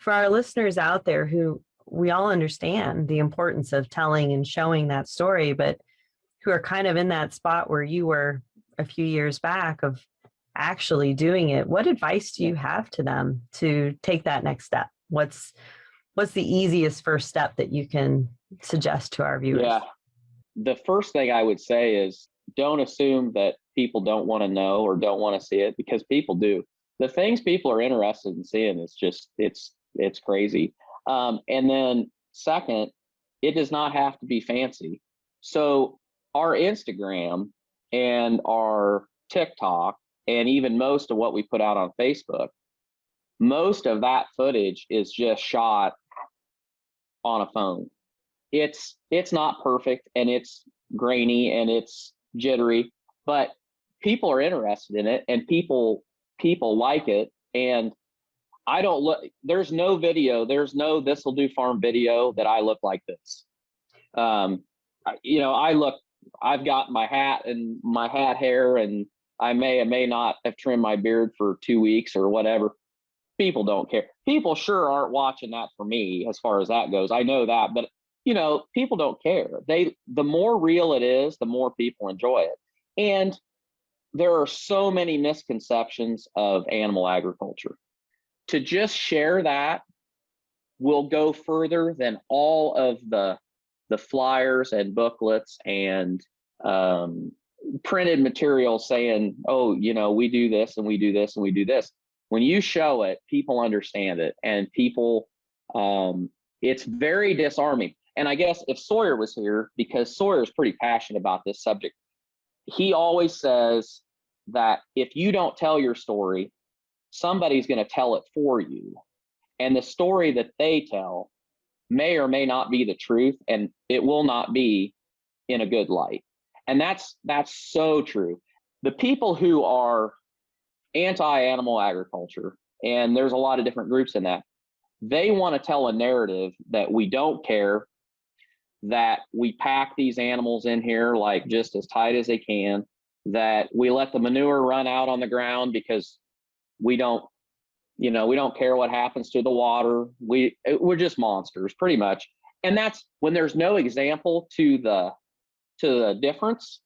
for our listeners out there who we all understand the importance of telling and showing that story, but who are kind of in that spot where you were a few years back of actually doing it, what advice do you have to them to take that next step? What's the easiest first step that you can suggest to our viewers? Yeah. The first thing I would say is don't assume that people don't want to know or don't want to see it, because people do. The things people are interested in seeing is just, it's crazy. And then second, it does not have to be fancy. So our Instagram and our TikTok, and even most of what we put out on Facebook, most of that footage is just shot on a phone. It's not perfect, and it's grainy, and it's jittery, but people are interested in it, and people like it. And I don't look, there's no video, there's no This Will Do Farm video that I look like this. I've got my hat and my hat hair, and I may or may not have trimmed my beard for 2 weeks or whatever. People don't care. People sure aren't watching that for me as far as that goes. I know that, but people don't care. The more real it is, the more people enjoy it. And there are so many misconceptions of animal agriculture. To just share that will go further than all of the flyers and booklets and printed material saying, oh, we do this and we do this and we do this. When you show it, people understand it, and people, it's very disarming. And I guess if Sawyer was here, because Sawyer is pretty passionate about this subject, he always says that if you don't tell your story, somebody's going to tell it for you. And the story that they tell may or may not be the truth, and it will not be in a good light. And that's so true. The people who are anti-animal agriculture, and there's a lot of different groups in that, they want to tell a narrative that we don't care, that we pack these animals in here like just as tight as they can, that we let the manure run out on the ground because we don't care what happens to the water. We're just monsters, pretty much. And that's when there's no example to the difference.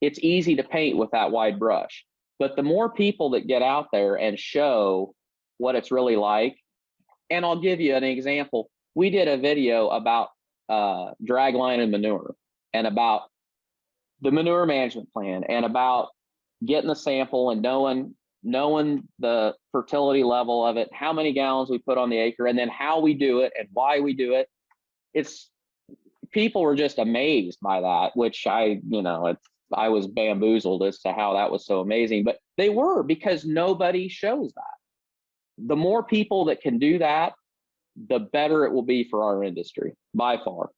It's easy to paint with that wide brush. But the more people that get out there and show what it's really like, and I'll give you an example. We did a video about dragline and manure, and about the manure management plan, and about getting the sample and knowing the fertility level of it, how many gallons we put on the acre, and then how we do it and why we do it. People were just amazed by that, which I was bamboozled as to how that was so amazing, but they were, because nobody shows that. The more people that can do that, the better it will be for our industry, by far.